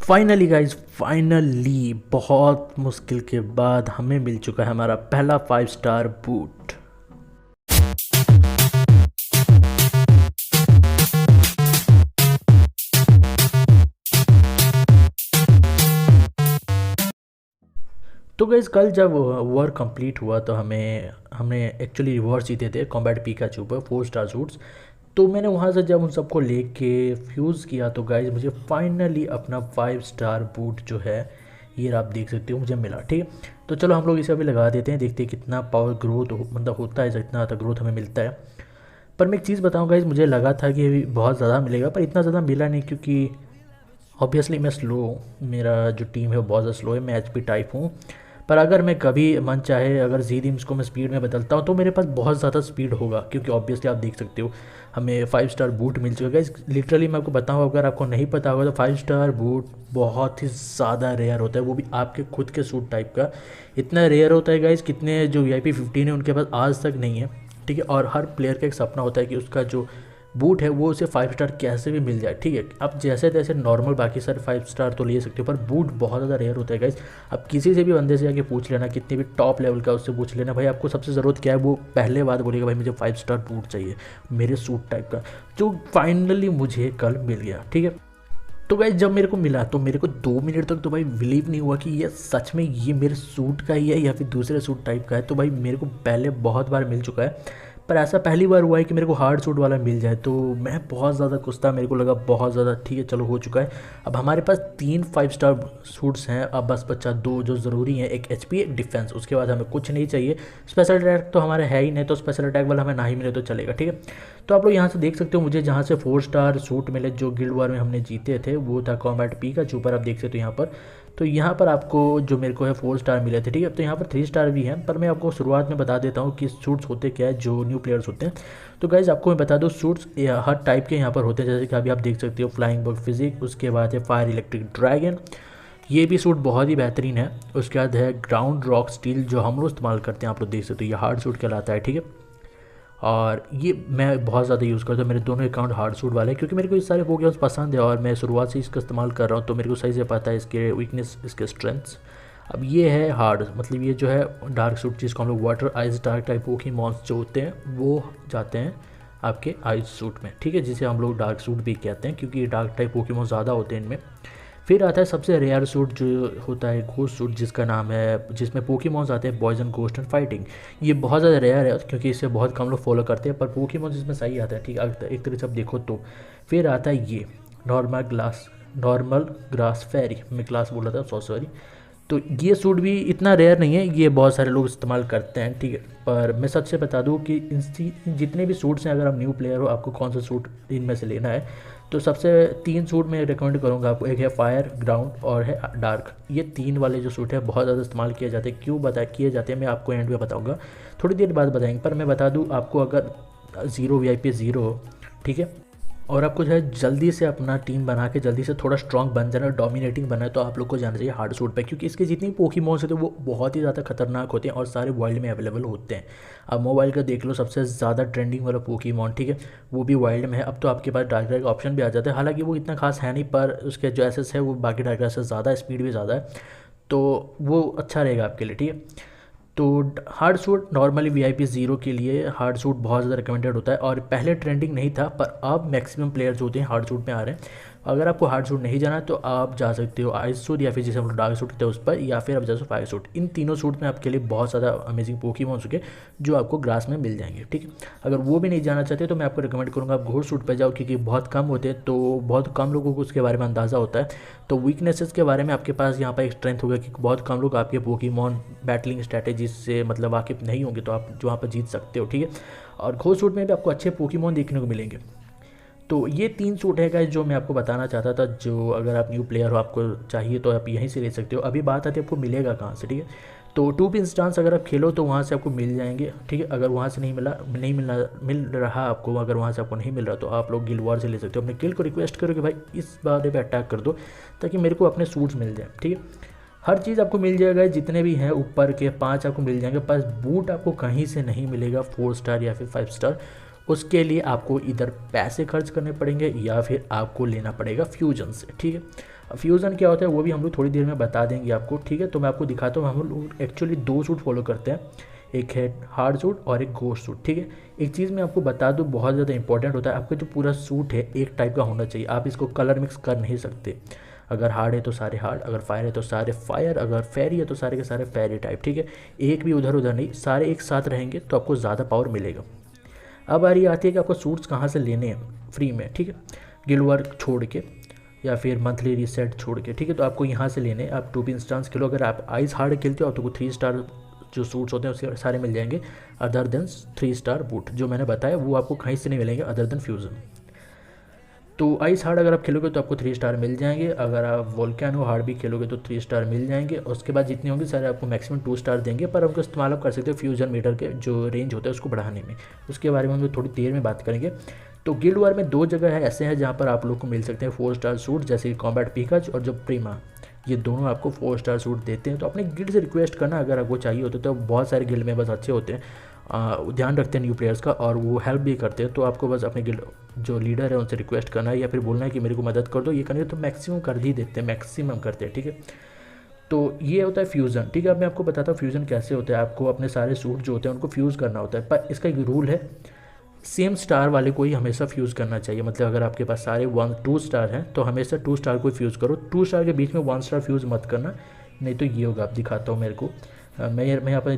Finally guys, finally बहुत मुश्किल के बाद हमें मिल चुका है हमारा पहला 5 स्टार बूट। तो गाइज कल जब वर्क कंप्लीट हुआ तो हमने एक्चुअली रिवॉर्ड जीते थे कॉम्बैट पिकाचू पर 4 स्टार सूट्स। तो मैंने वहाँ से जब उन सबको लेके फ्यूज़ किया तो गाइज मुझे फाइनली अपना 5 स्टार बूट जो है ये आप देख सकते हो मुझे मिला। ठीक है, तो चलो हम लोग इसे अभी लगा देते हैं, देखते हैं कितना पावर ग्रोथ मतलब होता है, जितना ज़्यादा ग्रोथ हमें मिलता है। पर मैं एक चीज़ बताऊँ गाइज, मुझे लगा था कि अभी बहुत ज़्यादा मिलेगा पर इतना ज़्यादा मिला नहीं, क्योंकि ऑब्वियसली मैं स्लो हूँ, मेरा जो टीम है वो बहुत ज़्यादा स्लो है, मैं एचपी टाइप हूँ। पर अगर मैं कभी मन चाहे अगर जीडीम्स को मैं स्पीड में बदलता हूँ तो मेरे पास बहुत ज़्यादा स्पीड होगा, क्योंकि ऑब्वियसली आप देख सकते हो हमें 5 स्टार बूट मिल चुका है। लिटरली मैं आपको बताऊँ, अगर आपको नहीं पता होगा तो 5 स्टार बूट बहुत ही ज़्यादा रेयर होता है, वो भी आपके खुद के सूट टाइप का। इतना रेयर होता है गाइज, कितने जो VIP 15 है उनके पास आज तक नहीं है। ठीक है, और हर प्लेयर का एक सपना होता है कि उसका जो बूट है वो उसे 5 स्टार कैसे भी मिल जाए। ठीक है, आप जैसे तैसे नॉर्मल बाकी सारे 5 स्टार तो ले सकते हो, पर बूट बहुत ज़्यादा रेयर होता है गाइज। आप किसी से भी बंदे से आके पूछ लेना, कितने भी टॉप लेवल का उससे पूछ लेना, भाई आपको सबसे ज़रूरत क्या है, वो पहले बात बोलेगा भाई मुझे 5 स्टार बूट चाहिए मेरे सूट टाइप का, जो फाइनली मुझे कल मिल गया। ठीक है, तो गाइज जब मेरे को मिला तो मेरे को 2 मिनट तक तो भाई बिलीव नहीं हुआ कि ये सच में ये मेरे सूट का ही है या फिर दूसरे सूट टाइप का है। तो भाई मेरे को पहले बहुत बार मिल चुका है, पर ऐसा पहली बार हुआ है कि मेरे को हार्ड सूट वाला मिल जाए, तो मैं बहुत ज़्यादा खुश था, मेरे को लगा बहुत ज़्यादा। ठीक है, चलो हो चुका है। अब हमारे पास 3 5 स्टार सूट्स हैं, अब बस बच्चा 2 जो ज़रूरी हैं, एक एचपी एक डिफेंस, उसके बाद हमें कुछ नहीं चाहिए। स्पेशल अटैक तो हमारे है ही नहीं, तो स्पेशल अटैक वाला हमें ना ही मिले तो चलेगा। ठीक है, तो आप लोग यहाँ से देख सकते हो मुझे जहाँ से 4 स्टार सूट मिले जो गिल्ड वॉर में हमने जीते थे, वो था कॉम्बैट पिकाचू पर। आप देख सकते हो यहाँ पर, तो यहाँ पर आपको जो मेरे को है 4 स्टार मिले थे। ठीक है, तो यहाँ पर 3 स्टार भी हैं, पर मैं आपको शुरुआत में बता देता हूँ कि सूट्स होते क्या है जो न्यू प्लेयर्स होते हैं। तो गाइज़ आपको मैं बता दूँ, सूट्स हर टाइप के यहाँ पर होते हैं, जैसे कि अभी आप देख सकते हो फ्लाइंग बग फिजिक, उसके बाद है फायर इलेक्ट्रिक ड्रैगन, ये भी सूट बहुत ही बेहतरीन है। उसके बाद है ग्राउंड रॉक स्टील जो हम लोग इस्तेमाल करते हैं, आप लोग देख सकते हो ये हार्ड सूट कहलाता है। ठीक है, और ये मैं बहुत ज़्यादा यूज़ करता हूँ, मेरे दोनों अकाउंट हार्ड सूट वाले हैं, क्योंकि मेरे को ये सारे पोकेमॉन्स पसंद है और मैं शुरुआत से इसका इस्तेमाल कर रहा हूँ, तो मेरे को सही से पता है इसके वीकनेस इसके स्ट्रेंथ्स। अब ये है हार्ड, मतलब ये जो है डार्क सूट जिसको हम लोग water ice dark type Pokémons जो होते हैं वो जाते हैं आपके आइस सूट में। ठीक है, जिसे हम लोग डार्क सूट भी कहते हैं, क्योंकि डार्क टाइप पोकेमॉन्स ज़्यादा होते हैं इनमें। फिर आता है सबसे रेयर सूट जो होता है घोस्ट सूट, जिसका नाम है, जिसमें पोकेमॉन्स आते हैं पॉइजन घोस्ट एंड फाइटिंग। ये बहुत ज़्यादा रेयर है क्योंकि इसे बहुत कम लोग फॉलो करते हैं, पर पोकेमॉन्स इसमें सही आता है। ठीक है, एक तरीके से आप देखो तो। फिर आता है ये नॉर्मल ग्रास फेरी, मैं ग्लास बोल रहा था, सॉरी। तो ये सूट भी इतना रेयर नहीं है, ये बहुत सारे लोग इस्तेमाल करते हैं। ठीक है, पर मैं सच से बता दूं कि इन जितने भी सूट्स हैं, अगर आप न्यू प्लेयर हो, आपको कौन सा सूट इनमें से लेना है, तो सबसे 3 सूट मैं रिकमेंड करूंगा आपको। एक है फायर, ग्राउंड और है डार्क। ये 3 वाले जो सूट है बहुत ज़्यादा इस्तेमाल किए जाते हैं। क्यों किए जाते हैं मैं आपको एंड में बताऊँगा, थोड़ी देर बाद बताएंगे। पर मैं बता दूँ आपको, अगर 0 VIP 0 हो, ठीक है, और आपको जो है जल्दी से अपना टीम बना के जल्दी से थोड़ा स्ट्रॉन्ग बन जाना, डोमिनेटिंग बनना है, तो आप लोग को जाना चाहिए हार्ड सूट पे, क्योंकि इसके जितनी पोकेमॉन्स होते हैं वो बहुत ही ज़्यादा खतरनाक होते हैं और सारे वाइल्ड में अवेलेबल होते हैं। अब मोबाइल का देख लो, सबसे ज़्यादा ट्रेंडिंग वाला पोकेमॉन, ठीक है, वो भी वाइल्ड में है। अब तो आपके पास डार्क का ऑप्शन भी आ जाता है, हालांकि वो इतना खास है नहीं, पर उसके जो एसेस है वो बाकी डार्क से ज़्यादा, स्पीड भी ज़्यादा है, तो वो अच्छा रहेगा आपके लिए। ठीक है, तो हार्ड सूट नॉर्मली VIP 0 के लिए हार्ड सूट बहुत ज़्यादा रिकमेंडेड होता है, और पहले ट्रेंडिंग नहीं था, पर अब मैक्सिमम प्लेयर्स होते हैं हार्ड सूट में आ रहे हैं। अगर आपको हार्ड सूट नहीं जाना है तो आप जा सकते हो आइस सूट, या फिर जिसे हम लोग डार्क सूट कहते हैं उस पर, या फिर आप जा सकते हो फायर सूट। इन तीनों सूट में आपके लिए बहुत ज़्यादा अमेजिंग पोकेमॉन्स होंगे जो आपको ग्रास में मिल जाएंगे। ठीक है, अगर वो भी नहीं जाना चाहते तो मैं आपको रिकमेंड करूँगा आप घोड़ सूट पर जाओ, क्योंकि बहुत कम होते हैं, तो बहुत कम लोगों को उसके बारे में अंदाज़ा होता है। तो वीकनेसेस के बारे में आपके पास यहाँ पर एक स्ट्रेंथ होगा कि बहुत कम लोग आपके पोकेमॉन बैटलिंग स्ट्रैटेजी से मतलब वाकिफ नहीं होंगे, तो आप जो वहाँ पर जीत सकते हो। ठीक है, और घोड़ सूट में भी आपको अच्छे पोकेमॉन देखने को मिलेंगे। तो ये 3 सूट है गाइस जो मैं आपको बताना चाहता था, जो अगर आप न्यू प्लेयर हो, आपको चाहिए तो आप यहीं से ले सकते हो। अभी बात आती है आपको मिलेगा कहाँ से। ठीक है, तो 2 इंस्टांस अगर आप खेलो तो वहाँ से आपको मिल जाएंगे। ठीक है, अगर वहाँ से मिल रहा आपको, अगर वहाँ से आपको नहीं मिल रहा तो आप लोग गिल्ड वॉर से ले सकते हो। अपने गिल्ड को रिक्वेस्ट करो कि भाई इस बारे पे अटैक कर दो, ताकि मेरे को अपने सूट्स मिल जाए। ठीक है, हर चीज़ आपको मिल जाएगा, जितने भी हैं ऊपर के 5 आपको मिल जाएंगे, पर बूट आपको कहीं से नहीं मिलेगा 4 स्टार या फिर 5 स्टार। उसके लिए आपको इधर पैसे खर्च करने पड़ेंगे या फिर आपको लेना पड़ेगा फ्यूजन से। ठीक है, फ्यूज़न क्या होता है वो भी हम लोग थोड़ी देर में बता देंगे आपको, ठीक है। तो मैं आपको दिखाता हूँ, हम लोग एक्चुअली 2 सूट फॉलो करते हैं, एक है हार्ड सूट और एक घोस्ट सूट, ठीक है। एक चीज़ मैं आपको बता दूँ बहुत ज़्यादा इंपॉर्टेंट होता है, आपका जो पूरा सूट है एक टाइप का होना चाहिए, आप इसको कलर मिक्स कर नहीं सकते। अगर हार्ड है तो सारे हार्ड, अगर फायर है तो सारे फायर, अगर फेरी है तो सारे के सारे फेरी टाइप, ठीक है। एक भी उधर उधर नहीं, सारे एक साथ रहेंगे तो आपको ज़्यादा पावर मिलेगा। अब बारी आती है कि आपको सूट्स कहाँ से लेने हैं फ्री में, ठीक है। गिल्ड वर्क छोड़ के या फिर मंथली रीसेट छोड़ के, ठीक है। तो आपको यहाँ से लेने आप 2 इंस्टांस खेलो, अगर आप आइस हार्ड खेलते हो तो 3 स्टार जो सूट्स होते हैं उसके सारे मिल जाएंगे, अदर देन 3 स्टार बूट जो मैंने बताया वो आपको कहीं से नहीं मिलेंगे अदर देन फ्यूज़न। तो आइस हार्ड अगर आप खेलोगे तो आपको 3 स्टार मिल जाएंगे, अगर आप वोल्केनो हार्ड भी खेलोगे तो 3 स्टार मिल जाएंगे। उसके बाद जितने होंगे सारे आपको मैक्सिमम 2 स्टार देंगे, पर उनको इस्तेमाल आप कर सकते हो फ्यूजन मीटर के जो रेंज होता है उसको बढ़ाने में, उसके बारे में हम लोग थोड़ी देर में बात करेंगे। तो गिल्ड वार में 2 जगह है ऐसे हैं जहाँ पर आप लोग को मिल सकते हैं 4 स्टार सूट, जैसे कॉम्बैट पिकाच और जो प्रीमा, ये दोनों आपको 4 स्टार सूट देते हैं। तो अपने गिल्ड से रिक्वेस्ट करना अगर आपको चाहिए होता है, तो बहुत सारे गिल्ड मेंबर्स अच्छे होते हैं, ध्यान रखते हैं न्यू प्लेयर्स का और वो हेल्प भी करते हैं। तो आपको बस अपने गिल्ड जो लीडर है उनसे रिक्वेस्ट करना है या फिर बोलना है कि मेरे को मदद कर दो, ये करने तो मैक्सिमम कर ही देते हैं, मैक्सिमम करते हैं, ठीक है। तो ये होता है फ्यूज़न, ठीक है। अब मैं आपको बताता हूँ फ्यूज़न कैसे होता है। आपको अपने सारे सूट जो होते हैं उनको फ्यूज़ करना होता है, पर इसका एक रूल है, सेम स्टार वाले को ही हमेशा फ्यूज़ करना चाहिए। मतलब अगर आपके पास सारे 2 स्टार हैं तो हमेशा 2 स्टार को फ्यूज़ करो, 2 स्टार के बीच में 1 स्टार फ्यूज़ मत करना, नहीं तो ये होगा। आप दिखाता हूँ मेरे को, मैं यहाँ पर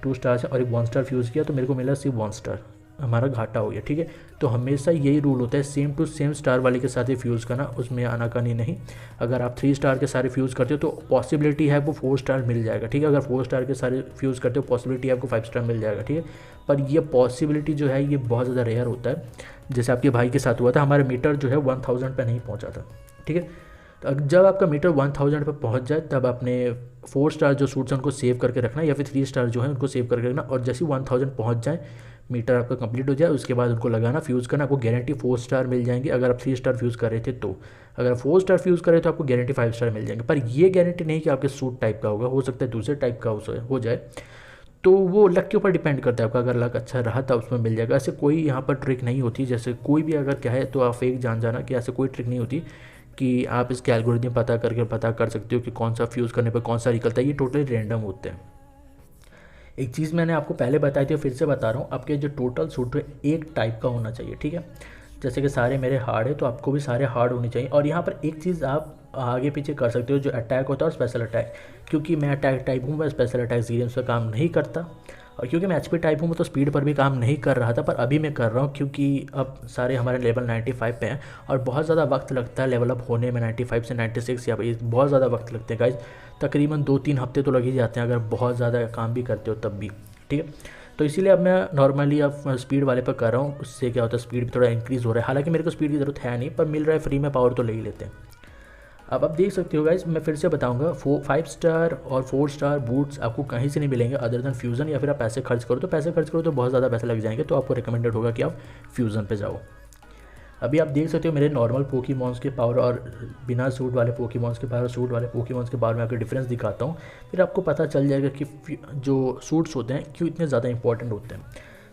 2 स्टार और एक 1 स्टार फ्यूज़ किया तो मेरे को मिला सिर्फ 1 स्टार, हमारा घाटा हो गया, ठीक है। तो हमेशा यही रूल होता है, सेम टू सेम स्टार वाले के साथ ही फ्यूज़ करना, उसमें आनाकानी नहीं। अगर आप 3 स्टार के सारे फ्यूज़ करते हो तो पॉसिबिलिटी है आपको 4 स्टार मिल जाएगा, ठीक है। अगर 4 स्टार के सारे फ्यूज़ करते हो पॉसिबिलिटी है आपको 5 स्टार मिल जाएगा, ठीक है। पर ये पॉसिबिलिटी जो है ये बहुत ज़्यादा रेयर होता है, जैसे आपके भाई के साथ हुआ था, हमारा मीटर जो है 1000 पर नहीं पहुँचा था, ठीक है। तो जब आपका मीटर 1000 पर पहुंच जाए तब अपने 4 स्टार जो सूट्स हैं उनको सेव करके रखना, या फिर 3 स्टार जो है उनको सेव करके रखना, और जैसे ही 1000 पहुंच जाए, मीटर आपका कंप्लीट हो जाए, उसके बाद उनको लगाना, फ्यूज़ करना, आपको गारंटी 4 स्टार मिल जाएंगे। अगर आप 3 स्टार फ्यूज़ कर रहे थे तो, अगर 4 स्टार फ्यूज़ कर रहे तो आपको गारंटी 5 स्टार मिल जाएंगे। पर ये गारंटी नहीं कि आपके सूट टाइप का होगा, हो सकता है दूसरे टाइप का हो जाए। तो वो लक के ऊपर डिपेंड करता है आपका, अगर लक अच्छा रहा था उसमें मिल जाएगा। ऐसे कोई यहाँ पर ट्रिक नहीं होती, जैसे कोई भी अगर क्या है तो आप फेक जान जाना कि ऐसे कोई ट्रिक नहीं होती कि आप इसके एल्गोरिथम पता कर सकते हो कि कौन सा फ्यूज़ करने पर कौन सा निकलता है, ये टोटली रैंडम होते हैं। एक चीज़ मैंने आपको पहले बताई थी, फिर से बता रहा हूँ, आपके जो टोटल सूट है एक टाइप का होना चाहिए, ठीक है। जैसे कि सारे मेरे हार्ड है तो आपको भी सारे हार्ड होने चाहिए। और यहाँ पर एक चीज़ आप आगे पीछे कर सकते हो, जो अटैक होता है और स्पेशल अटैक, क्योंकि मैं अटैक टाइप हूँ, मैं स्पेशल अटैक सीरियस पर काम नहीं करता, और क्योंकि मैं एचपी टाइप हूँ मैं तो स्पीड पर भी काम नहीं कर रहा था, पर अभी मैं कर रहा हूँ क्योंकि अब सारे हमारे लेवल 95 पे हैं और बहुत ज़्यादा वक्त लगता है लेवल अप होने में, 95 से 96 या बहुत ज़्यादा वक्त लगते हैं गाइज, तकरीबन 2-3 हफ्ते तो लग ही जाते हैं अगर बहुत ज़्यादा काम भी करते हो तब भी, ठीक है। तो इसीलिए अब मैं नॉर्मली अब स्पीड वाले पर कर रहा हूँ, उससे क्या होता है स्पीड भी थोड़ा इंक्रीज़ हो रहा है। हालांकि मेरे को स्पीड की ज़रूरत है नहीं, पर मिल रहा है फ्री में पावर तो ले ही लेते हैं। अब आप देख सकते हो गाइज, मैं फिर से बताऊंगा, 5 स्टार और 4 स्टार बूट्स आपको कहीं से नहीं मिलेंगे अदर देन फ्यूज़न, या फिर आप पैसे खर्च करो तो बहुत ज़्यादा पैसे लग जाएंगे, तो आपको रिकमेंडेड होगा कि आप फ्यूज़न पे जाओ। अभी आप देख सकते हो मेरे नॉर्मल पोकेमॉन्स के पावर और बिना सूट वाले पोकेमॉन्स के पावर, सूट वाले पोकेमॉन्स के पावर में आपको डिफरेंस दिखाता हूँ, फिर आपको पता चल जाएगा कि जो सूट्स होते हैं क्यों इतने ज़्यादा इंपॉर्टेंट होते हैं।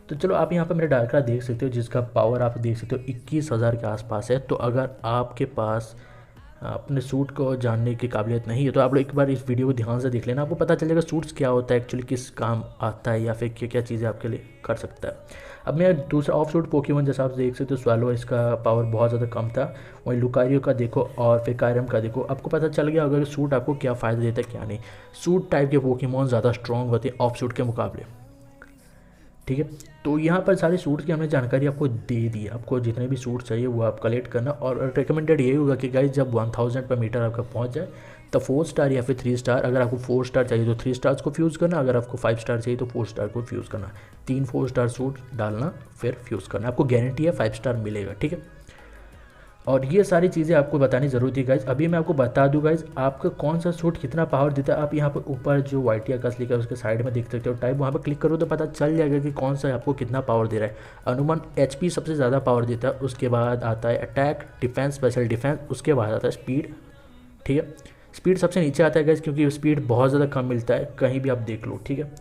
तो चलो आप यहाँ पर मेरे डार्करा देख सकते हो, जिसका पावर आप देख सकते हो 21,000 के आसपास है। तो अगर आपके पास अपने सूट को जानने की काबिलियत नहीं है तो आप लोग एक बार इस वीडियो को ध्यान से देख लेना, आपको पता चलेगा सूट्स क्या होता है एक्चुअली, किस काम आता है या फिर क्या क्या चीज़ें आपके लिए कर सकता है। अब मैं दूसरा ऑफ सूट पोकेमॉन जैसा आप देख सकते हो स्वैलो, इसका पावर बहुत ज़्यादा कम था, वहीं लुकारियो का देखो और फिर कायरम का देखो, आपको पता चल गया अगर सूट आपको क्या फ़ायदा देता है क्या नहीं। सूट टाइप के पोकेमॉन ज़्यादा स्ट्रॉन्ग होते हैं ऑफ सूट के मुकाबले, ठीक है। तो यहाँ पर सारे सूट्स की हमने जानकारी आपको दे दी, आपको जितने भी सूट चाहिए वो आप कलेक्ट करना, और रिकमेंडेड यही होगा कि गाइस जब 1000 पर मीटर आपका पहुँच जाए तो 4 स्टार या फिर 3 स्टार, अगर आपको 4 स्टार चाहिए तो 3 स्टार्स को फ्यूज़ करना, अगर आपको 5 स्टार चाहिए तो 4 स्टार को फ्यूज़ करना, 3 4 स्टार सूट डालना फिर फ्यूज़ करना, आपको गारंटी है 5 स्टार मिलेगा, ठीक है। और ये सारी चीज़ें आपको बतानी ज़रूरी थी गाइज। अभी मैं आपको बता दूँ गाइज आपका कौन सा सूट कितना पावर देता है। आप यहाँ पर ऊपर जो वाइटिया का लिखा है उसके साइड में देख सकते हो टाइप, वहाँ पर क्लिक करो तो पता चल जाएगा कि कौन सा आपको कितना पावर दे रहा है। अनुमान एचपी सबसे ज़्यादा पावर देता है, उसके बाद आता है अटैक, डिफेंस, स्पेशल डिफेंस, उसके बाद आता है स्पीड, ठीक है। स्पीड सबसे नीचे आता है गाइज क्योंकि स्पीड बहुत ज़्यादा कम मिलता है, कहीं भी आप देख लो, ठीक है।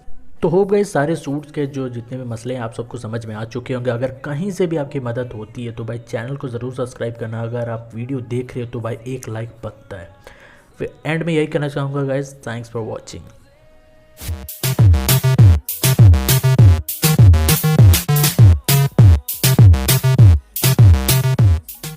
तो होप गाइस सारे सूट्स के जो जितने भी मसले हैं आप सबको समझ में आ चुके होंगे। अगर कहीं से भी आपकी मदद होती है तो भाई चैनल को ज़रूर सब्सक्राइब करना। अगर आप वीडियो देख रहे हो तो भाई एक लाइक बनता है। फिर एंड में यही कहना चाहूँगा गाइस, थैंक्स फॉर वॉचिंग।